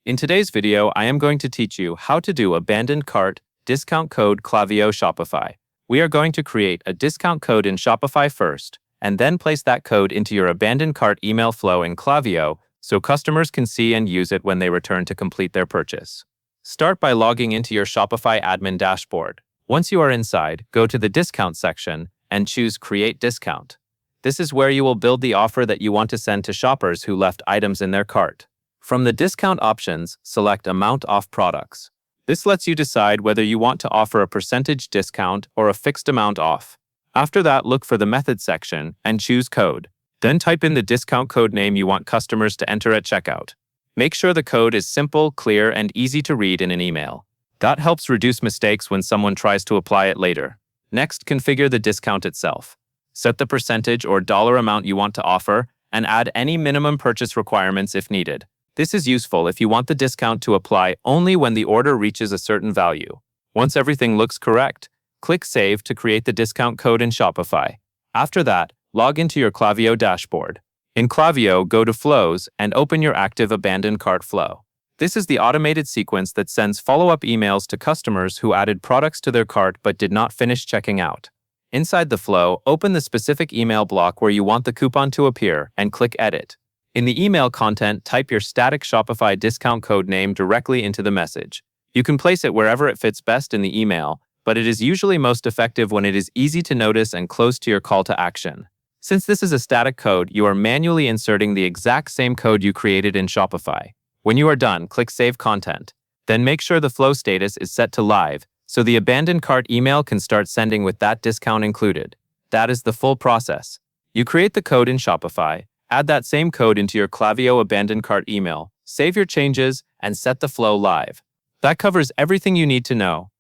In today's video, I am going to teach you how to do abandoned cart discount code Klaviyo Shopify. We are going to create a discount code in Shopify first, and then place that code into your abandoned cart email flow in Klaviyo so customers can see and use it when they return to complete their purchase. Start by logging into your Shopify admin dashboard. Once you are inside, go to the discount section and choose Create Discount. This is where you will build the offer that you want to send to shoppers who left items in their cart. From the discount options, select Amount Off Products. This lets you decide whether you want to offer a percentage discount or a fixed amount off. After that, look for the Method section and choose Code. Then type in the discount code name you want customers to enter at checkout. Make sure the code is simple, clear, and easy to read in an email. That helps reduce mistakes when someone tries to apply it later. Next, configure the discount itself. Set the percentage or dollar amount you want to offer and add any minimum purchase requirements if needed. This is useful if you want the discount to apply only when the order reaches a certain value. Once everything looks correct, click Save to create the discount code in Shopify. After that, log into your Klaviyo dashboard. In Klaviyo, go to Flows and open your active abandoned cart flow. This is the automated sequence that sends follow-up emails to customers who added products to their cart but did not finish checking out. Inside the flow, open the specific email block where you want the coupon to appear and click Edit. In the email content, type your static Shopify discount code name directly into the message. You can place it wherever it fits best in the email, but it is usually most effective when it is easy to notice and close to your call to action. Since this is a static code, you are manually inserting the exact same code you created in Shopify. When you are done, click Save Content. Then make sure the flow status is set to Live, so the abandoned cart email can start sending with that discount included. That is the full process. You create the code in Shopify, add that same code into your Klaviyo abandoned cart email, save your changes, and set the flow live. That covers everything you need to know.